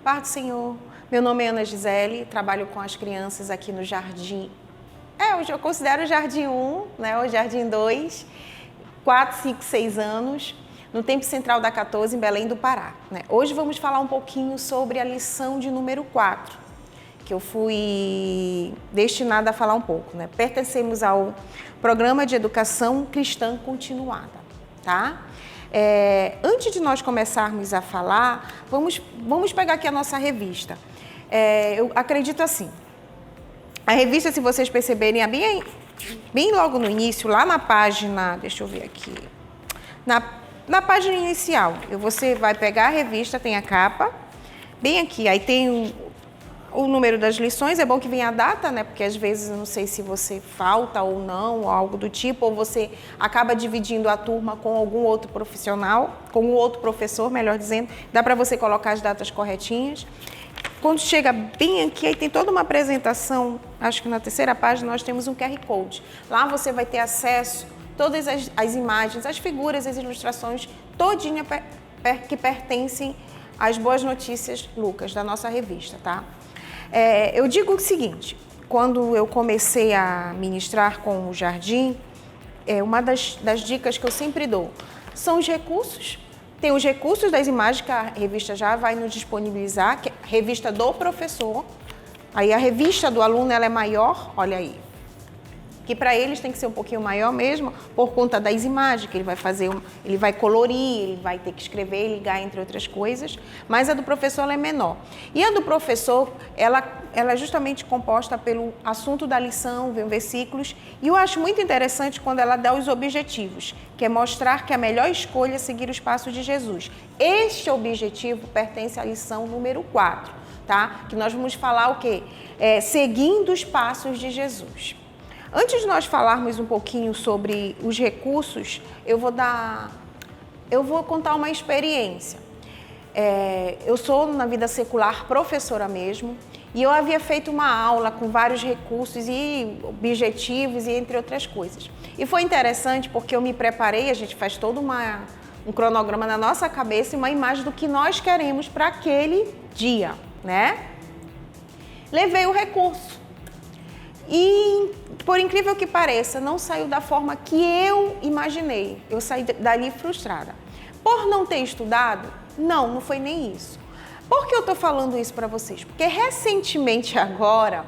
Paz do Senhor. Meu nome é Ana Gisele, trabalho com as crianças aqui no Jardim. Hoje eu considero o Jardim 1, né? O Jardim 2, 4, 5, 6 anos, no Tempo Central da 14, em Belém do Pará, né? Hoje vamos falar um pouquinho sobre a lição de número 4, que eu fui destinada a falar um pouco, né? Pertencemos ao Programa de Educação Cristã Continuada, tá? Antes de nós começarmos a falar, vamos pegar aqui a nossa revista. Eu acredito assim, a revista, se vocês perceberem, é bem logo no início, lá na página, deixa eu ver aqui, na página inicial, você vai pegar a revista, tem a capa, bem aqui, aí tem o número das lições, é bom que venha a data, né? Porque às vezes eu não sei se você falta ou não, ou algo do tipo, ou você acaba dividindo a turma com algum outro profissional, com um outro professor, melhor dizendo, dá para você colocar as datas corretinhas. Quando chega bem aqui, aí tem toda uma apresentação, acho que na terceira página nós temos um QR Code. Lá você vai ter acesso a todas as imagens, as figuras, as ilustrações, todinha que pertencem às Boas Notícias Lucas, da nossa revista, tá? Eu digo o seguinte, quando eu comecei a ministrar com o Jardim, uma das dicas que eu sempre dou são os recursos. Tem os recursos das imagens que a revista já vai nos disponibilizar, que é a revista do professor. Aí a revista do aluno ela é maior, olha aí, que para eles tem que ser um pouquinho maior mesmo, por conta das imagens que ele vai fazer, ele vai colorir, ele vai ter que escrever, ligar, entre outras coisas, mas a do professor ela é menor. E a do professor, ela é justamente composta pelo assunto da lição, vem versículos, e eu acho muito interessante quando ela dá os objetivos, que é mostrar que a melhor escolha é seguir os passos de Jesus. Este objetivo pertence à lição número 4, tá? Que nós vamos falar o quê? Seguindo os passos de Jesus. Antes de nós falarmos um pouquinho sobre os recursos, eu vou contar uma experiência. Eu sou, na vida secular, professora mesmo, e eu havia feito uma aula com vários recursos e objetivos, e entre outras coisas. E foi interessante porque eu me preparei, a gente faz todo um cronograma na nossa cabeça e uma imagem do que nós queremos para aquele dia, né? Levei o recurso. E, por incrível que pareça, não saiu da forma que eu imaginei. Eu saí dali frustrada. Por não ter estudado? Não foi nem isso. Por que eu estou falando isso para vocês? Porque recentemente agora,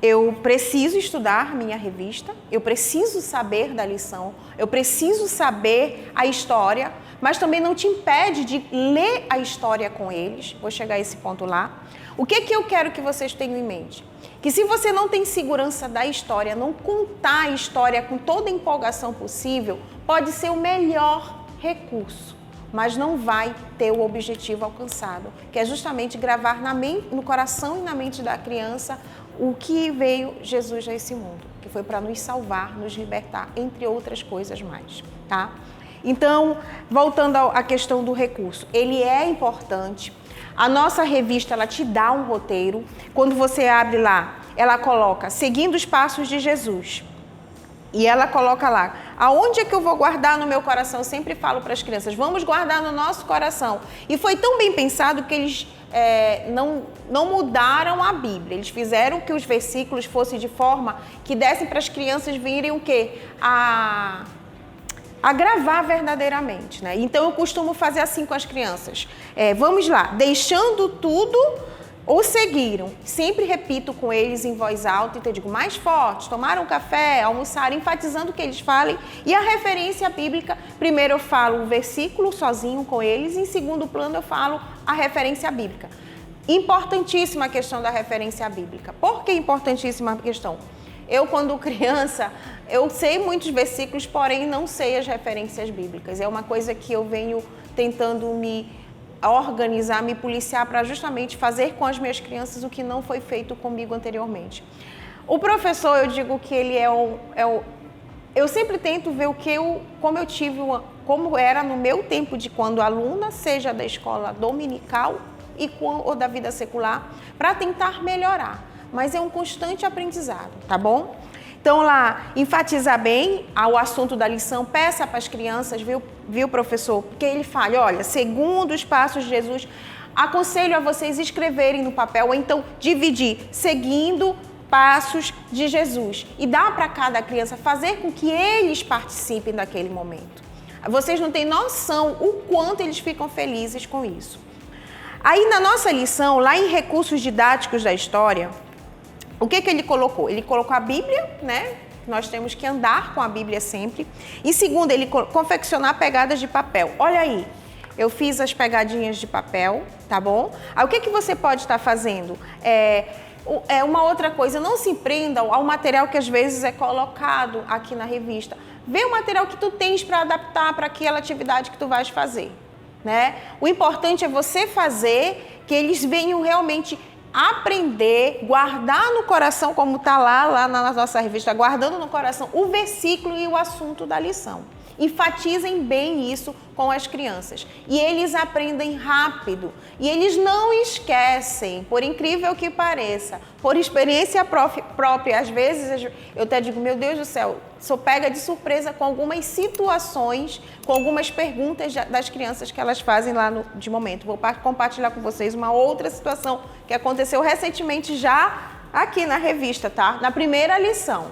eu preciso estudar minha revista, eu preciso saber da lição, eu preciso saber a história, mas também não te impede de ler a história com eles. Vou chegar a esse ponto lá. O que eu quero que vocês tenham em mente? Que se você não tem segurança da história, não contar a história com toda a empolgação possível, pode ser o melhor recurso, mas não vai ter o objetivo alcançado, que é justamente gravar no coração e na mente da criança o que veio Jesus a esse mundo, que foi para nos salvar, nos libertar, entre outras coisas mais, tá? Então, voltando à questão do recurso, ele é importante. A nossa revista, ela te dá um roteiro. Quando você abre lá, ela coloca seguindo os passos de Jesus. E ela coloca lá, aonde é que eu vou guardar no meu coração? Eu sempre falo para as crianças, vamos guardar no nosso coração. E foi tão bem pensado que eles não mudaram a Bíblia. Eles fizeram que os versículos fossem de forma que dessem para as crianças virem o quê? A gravar verdadeiramente, né? Então eu costumo fazer assim com as crianças. Vamos lá, deixando tudo, ou seguiram. Sempre repito com eles em voz alta, então eu digo mais forte, tomaram um café, almoçaram, enfatizando o que eles falem. E a referência bíblica, primeiro eu falo o versículo sozinho com eles, e em segundo plano eu falo a referência bíblica. Importantíssima a questão da referência bíblica. Por que importantíssima a questão? Eu, quando criança, eu sei muitos versículos, porém não sei as referências bíblicas. É uma coisa que eu venho tentando me organizar, me policiar para justamente fazer com as minhas crianças o que não foi feito comigo anteriormente. O professor, eu digo que ele eu sempre tento ver como era no meu tempo de quando aluna, seja da escola dominical ou da vida secular, para tentar melhorar. Mas é um constante aprendizado, tá bom? Então lá, enfatizar bem o assunto da lição, peça para as crianças, viu, professor? Porque ele fala, olha, segundo os passos de Jesus, aconselho a vocês escreverem no papel, ou então dividir, seguindo passos de Jesus. E dar para cada criança, fazer com que eles participem daquele momento. Vocês não têm noção o quanto eles ficam felizes com isso. Aí na nossa lição, lá em recursos didáticos da história, o que ele colocou? Ele colocou a Bíblia, né? Nós temos que andar com a Bíblia sempre. E segundo, ele confeccionar pegadas de papel. Olha aí, eu fiz as pegadinhas de papel, tá bom? Aí o que você pode estar fazendo? Uma outra coisa, não se prendam ao material que às vezes é colocado aqui na revista. Vê o material que tu tens para adaptar para aquela atividade que tu vais fazer, né? O importante é você fazer que eles venham realmente aprender, guardar no coração, como está lá na nossa revista, guardando no coração o versículo e o assunto da lição. Enfatizem bem isso com as crianças. E eles aprendem rápido. E eles não esquecem, por incrível que pareça, por experiência própria. Às vezes eu até digo, meu Deus do céu, sou pega de surpresa com algumas situações, com algumas perguntas das crianças que elas fazem lá de momento. Vou compartilhar com vocês uma outra situação que aconteceu recentemente já aqui na revista, tá? Na primeira lição.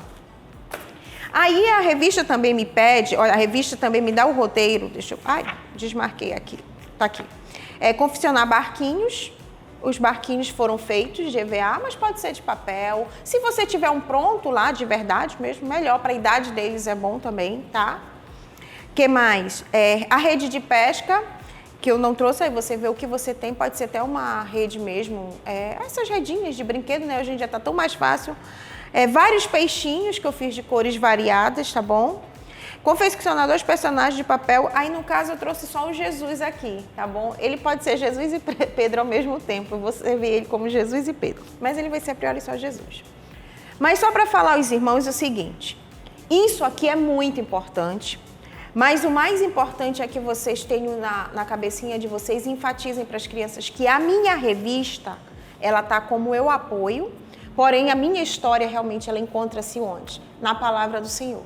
Aí a revista também me pede, olha, a revista também me dá o roteiro, desmarquei aqui, tá aqui. Confeccionar barquinhos, os barquinhos foram feitos de EVA, mas pode ser de papel. Se você tiver um pronto lá, de verdade mesmo, melhor, para a idade deles é bom também, tá? Que mais? A rede de pesca, que eu não trouxe, aí você vê o que você tem, pode ser até uma rede mesmo, essas redinhas de brinquedo, né, hoje em dia tá tão mais fácil. Vários peixinhos que eu fiz de cores variadas, tá bom? Confeccionar 2 personagens de papel. Aí, no caso, eu trouxe só o Jesus aqui, tá bom? Ele pode ser Jesus e Pedro ao mesmo tempo. Você vê ele como Jesus e Pedro. Mas ele vai ser a priori só Jesus. Mas só para falar aos irmãos o seguinte. Isso aqui é muito importante. Mas o mais importante é que vocês tenham na cabecinha de vocês e enfatizem para as crianças que a minha revista, ela tá como eu apoio. Porém, a minha história realmente ela encontra-se onde? Na palavra do Senhor.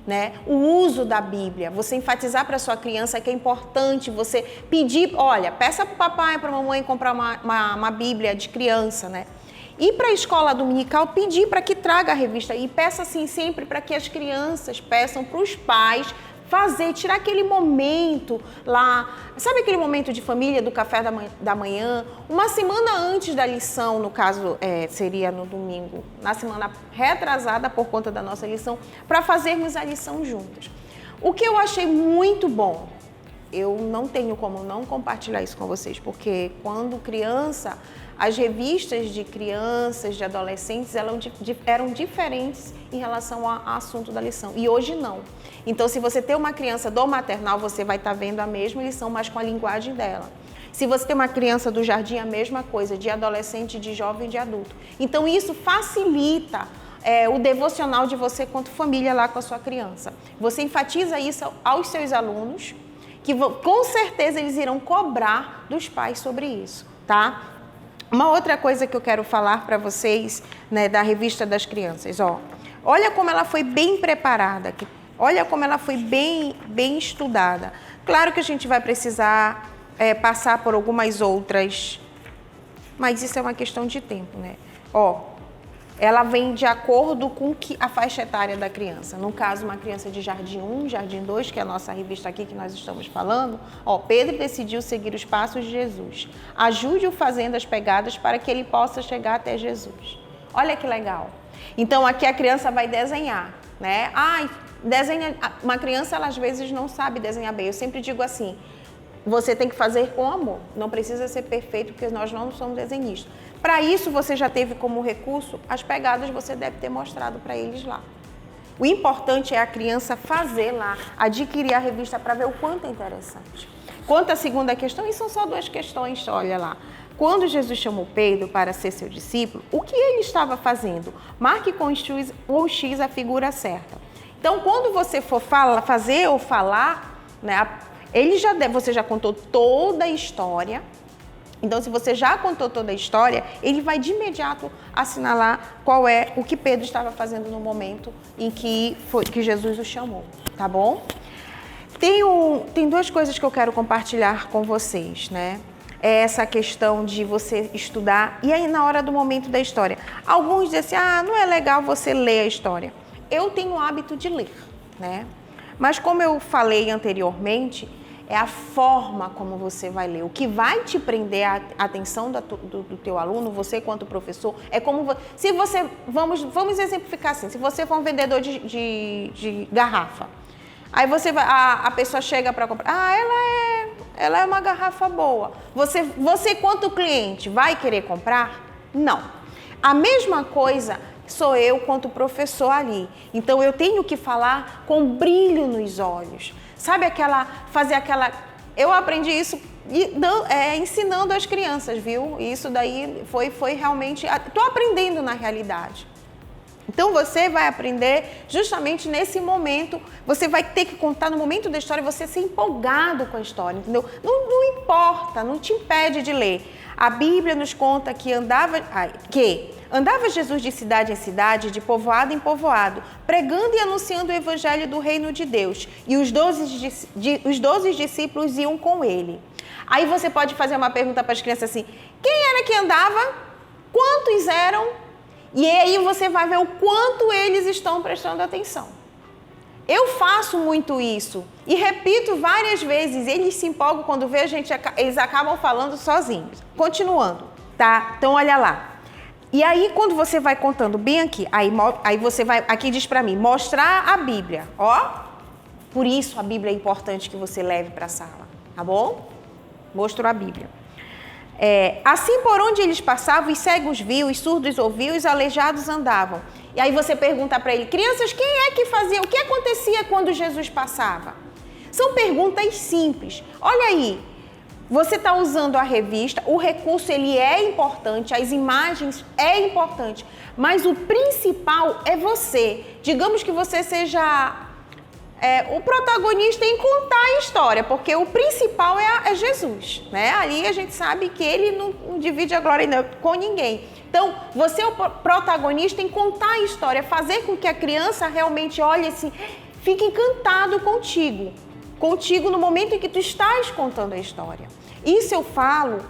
Né? O uso da Bíblia, você enfatizar para sua criança que é importante você pedir, olha, peça para o papai, para a mamãe comprar uma Bíblia de criança, né? Ir para a escola dominical, pedir para que traga a revista e peça assim sempre para que as crianças peçam para os pais tirar aquele momento lá, sabe aquele momento de família do café da manhã, uma semana antes da lição, no caso seria no domingo, na semana retrasada por conta da nossa lição, para fazermos a lição juntos. O que eu achei muito bom, eu não tenho como não compartilhar isso com vocês, porque quando criança, as revistas de crianças, de adolescentes, eram diferentes em relação ao assunto da lição. E hoje não. Então, se você tem uma criança do maternal, você vai estar vendo a mesma lição, mas com a linguagem dela. Se você tem uma criança do jardim, a mesma coisa, de adolescente, de jovem, de adulto. Então, isso facilita o devocional de você quanto família lá com a sua criança. Você enfatiza isso aos seus alunos, que com certeza eles irão cobrar dos pais sobre isso, tá? Uma outra coisa que eu quero falar para vocês, né, da revista das crianças, olha como ela foi bem preparada, olha como ela foi bem estudada. Claro que a gente vai precisar passar por algumas outras, mas isso é uma questão de tempo, né? Ela vem de acordo com a faixa etária da criança. No caso, uma criança de Jardim 1, Jardim 2, que é a nossa revista aqui que nós estamos falando, Pedro decidiu seguir os passos de Jesus. Ajude-o fazendo as pegadas para que ele possa chegar até Jesus. Olha que legal. Então, aqui a criança vai desenhar, né? Uma criança, ela às vezes não sabe desenhar bem. Eu sempre digo assim, você tem que fazer com amor. Não precisa ser perfeito, porque nós não somos desenhistas. Para isso, você já teve como recurso as pegadas, você deve ter mostrado para eles lá. O importante é a criança fazer lá, adquirir a revista para ver o quanto é interessante. Quanto à segunda questão, e são só 2 questões, olha lá. Quando Jesus chamou Pedro para ser seu discípulo, o que ele estava fazendo? Marque com o X a figura certa. Então, quando você for fazer ou falar, né, você já contou toda a história. Então, se você já contou toda a história, ele vai de imediato assinalar qual é o que Pedro estava fazendo no momento em que Jesus o chamou, tá bom? Tem 2 coisas que eu quero compartilhar com vocês, né? é essa questão de você estudar e aí na hora do momento da história. Alguns dizem assim, não é legal você ler a história. Eu tenho o hábito de ler, né? Mas como eu falei anteriormente, é a forma como você vai ler. O que vai te prender a atenção do teu aluno, você quanto professor, é como... Se você... Vamos exemplificar assim. Se você for um vendedor de garrafa, aí a pessoa chega para comprar. Ela é uma garrafa boa. Você quanto cliente, vai querer comprar? Não. A mesma coisa sou eu quanto professor ali. Então, eu tenho que falar com brilho nos olhos. Sabe fazer aquela... Eu aprendi isso ensinando as crianças, viu? Isso daí foi realmente... Estou aprendendo na realidade. Então, você vai aprender justamente nesse momento, você vai ter que contar no momento da história, você ser empolgado com a história, entendeu? Não importa, não te impede de ler. A Bíblia nos conta que andava Jesus de cidade em cidade, de povoado em povoado, pregando e anunciando o evangelho do reino de Deus. E os 12 discípulos iam com ele. Aí você pode fazer uma pergunta para as crianças assim, quem era que andava? Quantos eram? E aí você vai ver o quanto eles estão prestando atenção. Eu faço muito isso e repito várias vezes, eles se empolgam quando vê eles acabam falando sozinhos. Continuando, tá? Então olha lá. E aí quando você vai contando bem aqui, aí você vai, aqui diz para mim, mostrar a Bíblia, ó. Por isso a Bíblia é importante que você leve para a sala, tá bom? Mostrou a Bíblia. Assim por onde eles passavam, os cegos viam, os surdos ouviam, os aleijados andavam. E aí você pergunta para ele, crianças, quem é que fazia? O que acontecia quando Jesus passava? São perguntas simples. Olha aí, você está usando a revista, o recurso ele é importante, as imagens é importante, mas o principal é você. Digamos que você seja o protagonista em contar a história, porque o principal é Jesus, né? Ali a gente sabe que ele não divide a glória com ninguém. Então, você é o protagonista em contar a história, fazer com que a criança realmente olhe assim, fique encantado contigo no momento em que tu estás contando a história. Isso eu falo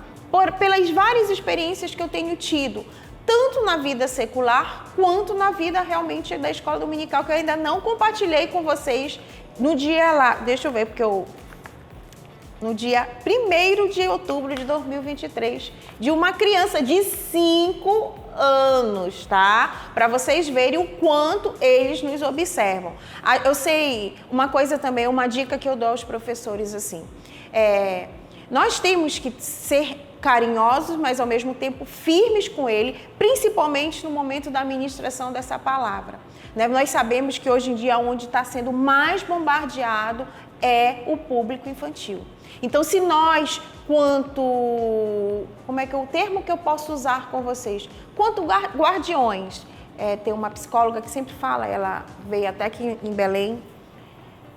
pelas várias experiências que eu tenho tido, tanto na vida secular, quanto na vida realmente da escola dominical, que eu ainda não compartilhei com vocês no dia lá, deixa eu ver, no dia 1º de outubro de 2023, de uma criança de 5 anos, tá? Para vocês verem o quanto eles nos observam. Eu sei, uma coisa também, uma dica que eu dou aos professores, assim, nós temos que ser carinhosos, mas ao mesmo tempo firmes com ele, principalmente no momento da ministração dessa palavra. Né? Nós sabemos que hoje em dia onde está sendo mais bombardeado é o público infantil. Então, se nós, o termo que eu posso usar com vocês? Quanto guardiões, tem uma psicóloga que sempre fala, ela veio até aqui em Belém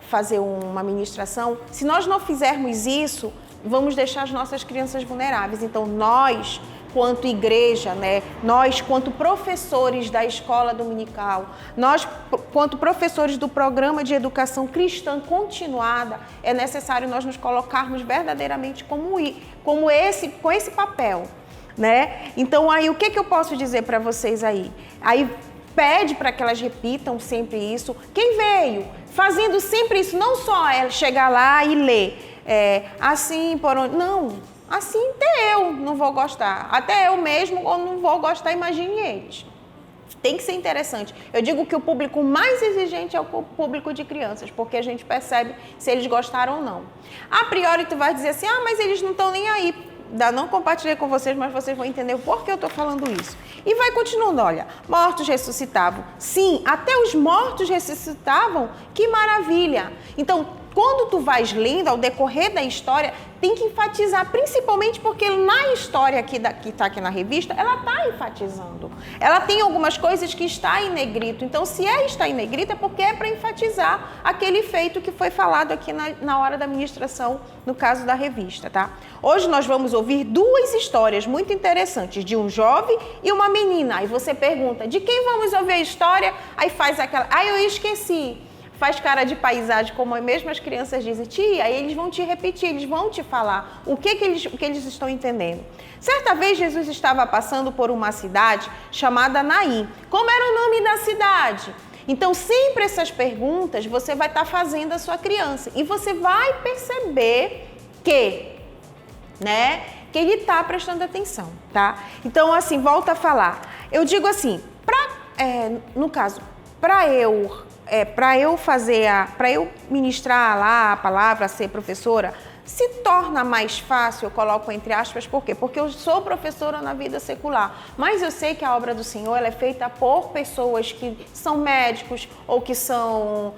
fazer uma ministração, se nós não fizermos isso, vamos deixar as nossas crianças vulneráveis. Então, nós, quanto igreja, né? Nós, quanto professores da escola dominical, nós, quanto professores do programa de educação cristã continuada, é necessário nós nos colocarmos verdadeiramente com esse papel, né? Então, aí, o que eu posso dizer para vocês aí? Aí, pede para que elas repitam sempre isso. Quem veio fazendo sempre isso, não só chegar lá e ler, assim por onde... Não, assim até eu não vou gostar. Até eu mesmo não vou gostar, imagine eles. Tem que ser interessante. Eu digo que o público mais exigente é o público de crianças, porque a gente percebe se eles gostaram ou não. A priori tu vai dizer assim, mas eles não estão nem aí. Ainda não compartilhei com vocês, mas vocês vão entender o porquê eu estou falando isso. E vai continuando, olha, mortos ressuscitavam. Sim, até os mortos ressuscitavam, que maravilha. Então, quando tu vais lendo, ao decorrer da história, tem que enfatizar, principalmente porque na história que está aqui na revista, ela está enfatizando. Ela tem algumas coisas que está em negrito. Então, se está em negrito, é porque é para enfatizar aquele feito que foi falado aqui na hora da ministração, no caso da revista, tá? Hoje nós vamos ouvir 2 histórias muito interessantes, de um jovem e uma menina. Aí você pergunta, de quem vamos ouvir a história? Aí faz aquela, eu esqueci. faz cara de paisagem, como mesmo as crianças dizem, tia, aí eles vão te repetir, eles vão te falar o que eles estão entendendo. Certa vez Jesus estava passando por uma cidade chamada Naim. Como era o nome da cidade? Então, sempre essas perguntas você vai estar fazendo à sua criança e você vai perceber que ele está prestando atenção, tá? Então, assim, volta a falar. Eu digo assim, no caso, para eu ministrar lá a palavra, ser professora, se torna mais fácil, eu coloco entre aspas, por quê? Porque eu sou professora na vida secular, mas eu sei que a obra do Senhor ela é feita por pessoas que são médicos ou que são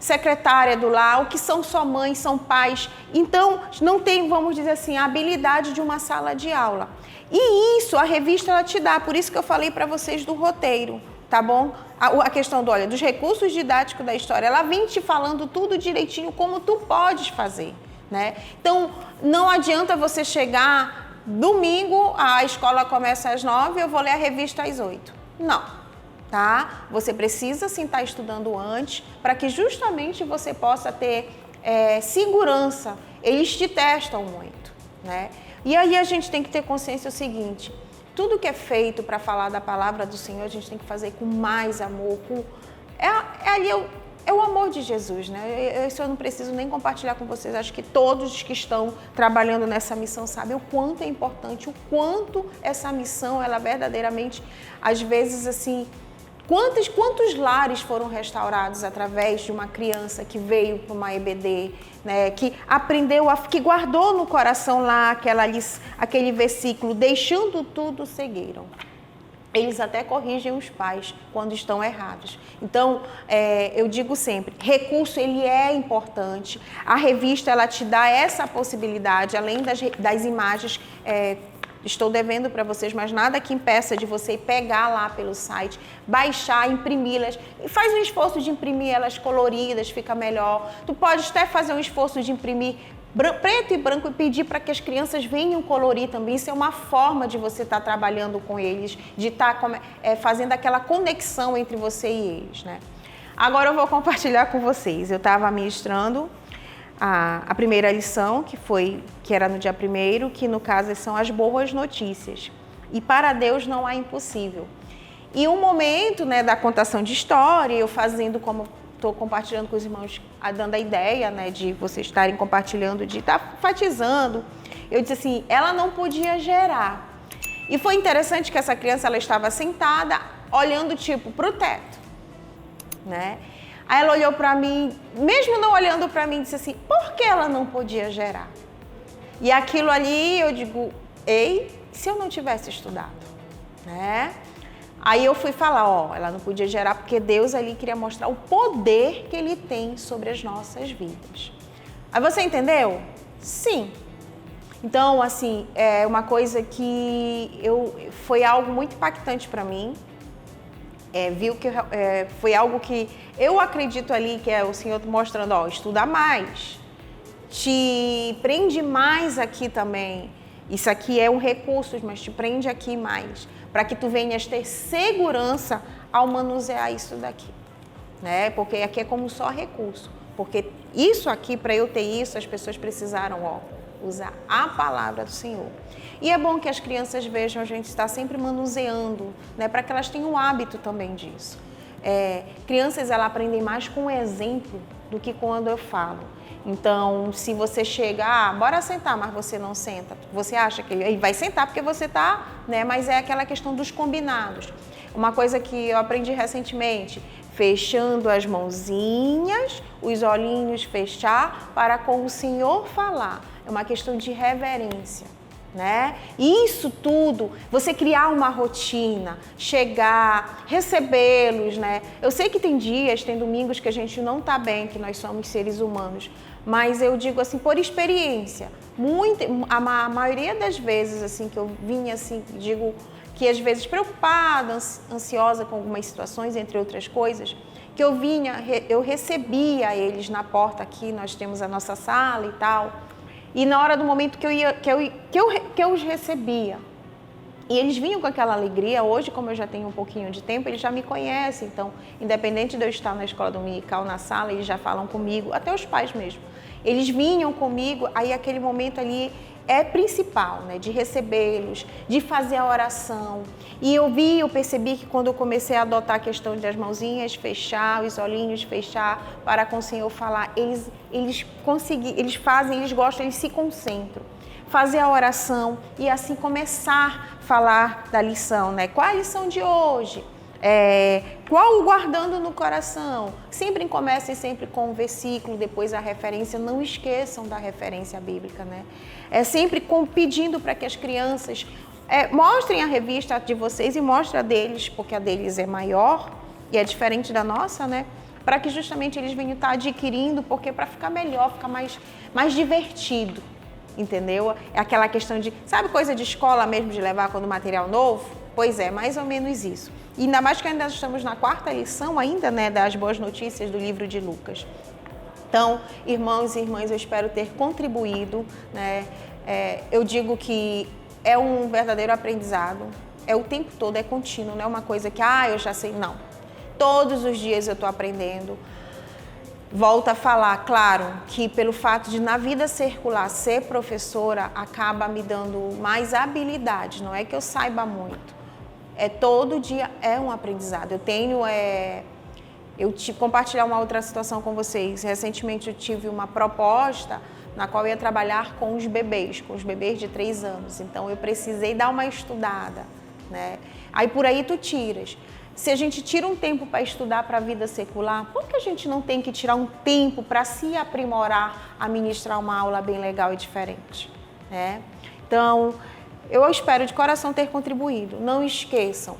secretária do lar, ou que são só mães, são pais. Então, não tem, vamos dizer assim, a habilidade de uma sala de aula. E isso a revista ela te dá, por isso que eu falei para vocês do roteiro. Tá bom? A questão dos recursos didáticos da história, ela vem te falando tudo direitinho como tu podes fazer, né? Então, não adianta você chegar domingo, a escola começa às 9, eu vou ler a revista às 8. Não, tá? Você precisa sim estar estudando antes para que justamente você possa ter segurança. Eles te testam muito, né? E aí a gente tem que ter consciência o seguinte: tudo que é feito para falar da palavra do Senhor, a gente tem que fazer com mais amor. É o amor de Jesus, né? Isso eu não preciso nem compartilhar com vocês. Acho que todos que estão trabalhando nessa missão sabem o quanto é importante, o quanto essa missão, ela verdadeiramente, às vezes, assim, quantos lares foram restaurados através de uma criança que veio para uma EBD, né, que aprendeu, que guardou no coração lá aquele versículo, deixando tudo seguiram. Eles até corrigem os pais quando estão errados. Então, eu digo sempre, recurso ele é importante. A revista ela te dá essa possibilidade, além das imagens. Estou devendo para vocês, mas nada que impeça de você pegar lá pelo site, baixar, imprimi-las. Faz um esforço de imprimir elas coloridas, fica melhor. Tu pode até fazer um esforço de imprimir preto e branco e pedir para que as crianças venham colorir também. Isso é uma forma de você estar trabalhando com eles, de estar fazendo aquela conexão entre você e eles, né? Agora eu vou compartilhar com vocês. Eu estava ministrando a primeira lição, que era no dia 1º, que no caso são as boas notícias. E para Deus não há impossível. E um momento, né, da contação de história, eu fazendo como estou compartilhando com os irmãos, dando a ideia, né, de vocês estarem compartilhando, de estar enfatizando, eu disse assim, ela não podia gerar. E foi interessante que essa criança ela estava sentada, olhando tipo para o teto, né? Aí ela olhou para mim, mesmo não olhando para mim, disse assim, por que ela não podia gerar? E aquilo ali, eu digo, ei, se eu não tivesse estudado, né? Aí eu fui falar, ela não podia gerar porque Deus ali queria mostrar o poder que Ele tem sobre as nossas vidas. Aí você entendeu? Sim. Então, assim, é uma coisa que foi algo muito impactante para mim. Viu que foi algo que eu acredito ali, que é o Senhor mostrando, estuda mais, te prende mais aqui também. Isso aqui é um recurso, mas te prende aqui mais, para que tu venhas ter segurança ao manusear isso daqui, né? Porque aqui é como só recurso, porque isso aqui, para eu ter isso, as pessoas precisaram, usar a palavra do Senhor. E é bom que as crianças vejam a gente estar sempre manuseando, né, para que elas tenham o hábito também disso. Crianças, elas aprendem mais com o exemplo do que quando eu falo. Então, se você chega, bora sentar, mas você não senta, você acha que ele vai sentar porque você está, né, mas é aquela questão dos combinados. Uma coisa que eu aprendi recentemente, fechando as mãozinhas, os olhinhos fechar, para com o Senhor falar. É uma questão de reverência, né? Isso tudo, você criar uma rotina, chegar, recebê-los, né? Eu sei que tem dias, tem domingos que a gente não está bem, que nós somos seres humanos, mas eu digo assim, por experiência, a maioria das vezes assim que eu vinha assim, digo que às vezes preocupada, ansiosa com algumas situações, entre outras coisas, que eu recebia eles na porta aqui, nós temos a nossa sala e tal. E na hora do momento que eu os recebia, E eles vinham com aquela alegria. Hoje, como eu já tenho um pouquinho de tempo, eles já me conhecem. Então, independente de eu estar na escola dominical, na sala, eles já falam comigo, até os pais mesmo. Eles vinham comigo, aí aquele momento ali é principal, né? De recebê-los, de fazer a oração. E eu percebi que quando eu comecei a adotar a questão de as mãozinhas fechar, os olhinhos fechar, para com o Senhor falar, eles gostam, eles se concentram. Fazer a oração e assim começar a falar da lição, né? Qual a lição de hoje? Qual o guardando no coração? Sempre comecem sempre com um versículo, depois a referência. Não esqueçam da referência bíblica, né? Sempre pedindo para que as crianças mostrem a revista de vocês e mostrem a deles, porque a deles é maior e é diferente da nossa, né? Para que justamente eles venham estar adquirindo, porque para ficar melhor, ficar mais divertido. Entendeu? É aquela questão de, sabe, coisa de escola mesmo, de levar quando material novo? Pois é, mais ou menos isso. E ainda mais que ainda estamos na 4ª lição ainda, né, das boas notícias do livro de Lucas. Então, irmãos e irmãs, eu espero ter contribuído, né? Eu digo que é um verdadeiro aprendizado, o tempo todo, é contínuo, não é uma coisa que, eu já sei, não. Todos os dias eu estou aprendendo. Volto a falar, claro, que pelo fato de na vida circular ser professora, acaba me dando mais habilidade, não é que eu saiba muito. Todo dia é um aprendizado. Eu compartilhar uma outra situação com vocês. Recentemente eu tive uma proposta na qual eu ia trabalhar com os bebês de 3 anos. Então eu precisei dar uma estudada, né? Aí por aí tu tiras. Se a gente tira um tempo para estudar para a vida secular, por que a gente não tem que tirar um tempo para se aprimorar a ministrar uma aula bem legal e diferente, né? Então, eu espero de coração ter contribuído. Não esqueçam.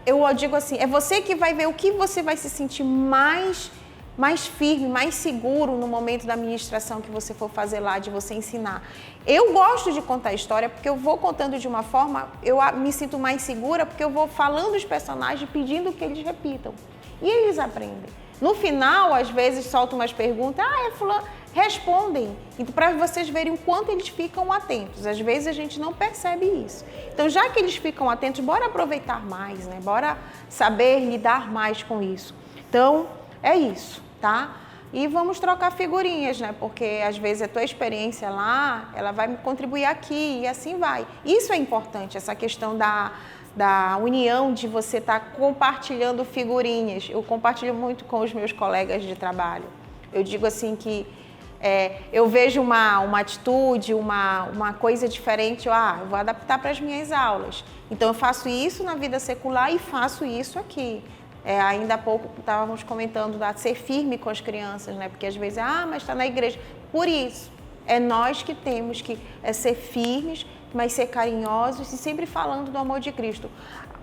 Eu digo assim, é você que vai ver o que você vai se sentir mais firme, mais seguro no momento da ministração que você for fazer lá, de você ensinar. Eu gosto de contar a história porque eu vou contando de uma forma, eu me sinto mais segura porque eu vou falando os personagens, pedindo que eles repitam. E eles aprendem. No final, às vezes, soltam umas perguntas, fulano, respondem. Então, para vocês verem o quanto eles ficam atentos. Às vezes a gente não percebe isso. Então, já que eles ficam atentos, bora aproveitar mais, né? Bora saber lidar mais com isso. Então, é isso, tá? E vamos trocar figurinhas, né? Porque às vezes a tua experiência lá, ela vai me contribuir aqui e assim vai. Isso é importante, essa questão da união, de você estar compartilhando figurinhas. Eu compartilho muito com os meus colegas de trabalho. Eu digo assim que eu vejo uma atitude, uma coisa diferente, eu vou adaptar para as minhas aulas. Então eu faço isso na vida secular e faço isso aqui. Ainda há pouco estávamos comentando de ser firme com as crianças, né? Porque às vezes, mas está na igreja. Por isso, é nós que temos que ser firmes, mas ser carinhosos e sempre falando do amor de Cristo.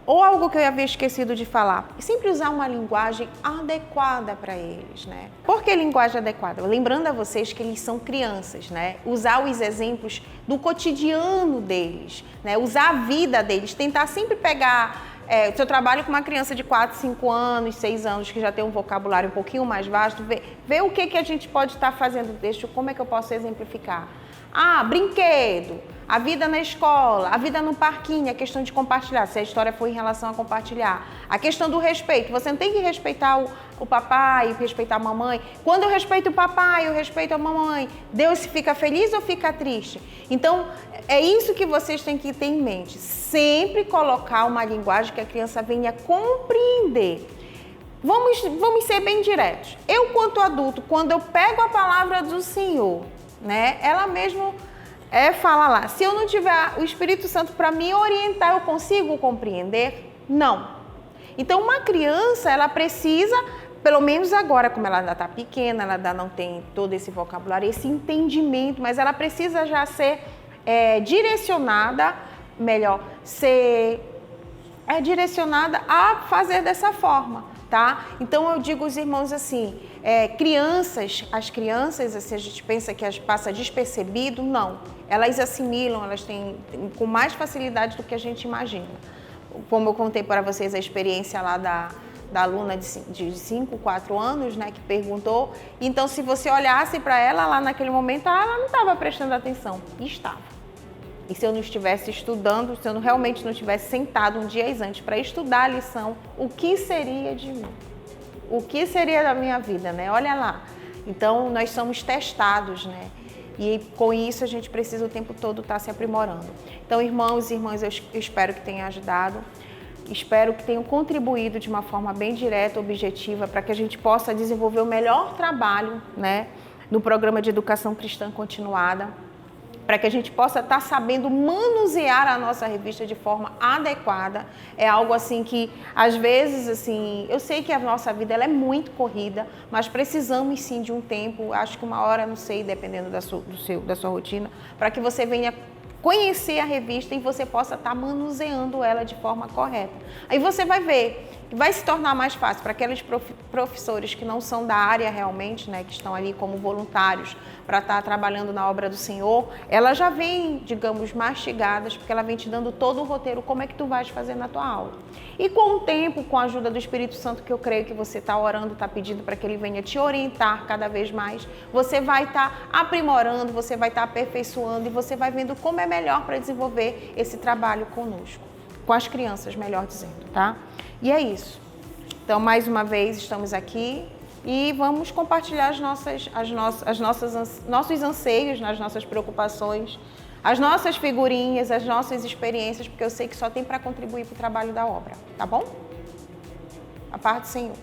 Ou algo que eu havia esquecido de falar, sempre usar uma linguagem adequada para eles, né? Por que linguagem adequada? Lembrando a vocês que eles são crianças, né? Usar os exemplos do cotidiano deles, né? Usar a vida deles, tentar sempre pegar... se eu trabalho com uma criança de 4, 5 anos, 6 anos, que já tem um vocabulário um pouquinho mais vasto, ver o que a gente pode estar fazendo, como é que eu posso exemplificar? Brinquedo, a vida na escola, a vida no parquinho, a questão de compartilhar, se a história for em relação a compartilhar. A questão do respeito, você não tem que respeitar o papai, respeitar a mamãe. Quando eu respeito o papai, eu respeito a mamãe, Deus fica feliz ou fica triste? Então, é isso que vocês têm que ter em mente. Sempre colocar uma linguagem que a criança venha compreender. Vamos ser bem diretos. Eu, quanto adulto, quando eu pego a palavra do Senhor, né, ela mesmo fala lá, se eu não tiver o Espírito Santo para me orientar, eu consigo compreender? Não. Então, uma criança, ela precisa, pelo menos agora, como ela ainda está pequena, ela ainda não tem todo esse vocabulário, esse entendimento, mas ela precisa já ser direcionada, direcionada a fazer dessa forma, tá? Então eu digo aos irmãos assim, as crianças, assim, a gente pensa que passa despercebido, não. Elas assimilam, elas têm com mais facilidade do que a gente imagina. Como eu contei para vocês a experiência lá da aluna de 5, 4 anos, né, que perguntou. Então, se você olhasse para ela lá naquele momento, ela não estava prestando atenção. E estava. E se eu não estivesse estudando, se eu realmente não tivesse sentado um dia antes para estudar a lição, o que seria de mim? O que seria da minha vida, né? Olha lá. Então, nós somos testados, né? E com isso a gente precisa o tempo todo estar se aprimorando. Então, irmãos e irmãs, eu espero que tenha ajudado. Espero que tenham contribuído de uma forma bem direta, objetiva, para que a gente possa desenvolver o melhor trabalho, né, no programa de educação cristã continuada, para que a gente possa estar sabendo manusear a nossa revista de forma adequada. É algo assim que, às vezes, assim, eu sei que a nossa vida ela é muito corrida, mas precisamos sim de um tempo, acho que uma hora, não sei, dependendo da sua rotina, para que você venha conhecer a revista e você possa estar manuseando ela de forma correta. Aí você vai ver, vai se tornar mais fácil para aqueles professores que não são da área realmente, né, que estão ali como voluntários para estar trabalhando na obra do Senhor, ela já vem, digamos, mastigadas, porque ela vem te dando todo o roteiro, como é que tu vais fazer na tua aula. E com o tempo, com a ajuda do Espírito Santo, que eu creio que você está orando, está pedindo para que ele venha te orientar cada vez mais, você vai estar aprimorando, você vai estar aperfeiçoando e você vai vendo como é melhor para desenvolver esse trabalho conosco, com as crianças, melhor dizendo, tá? E é isso. Então, mais uma vez, estamos aqui e vamos compartilhar nossos anseios, as nossas preocupações, as nossas figurinhas, as nossas experiências, porque eu sei que só tem para contribuir para o trabalho da obra, tá bom? A paz do Senhor.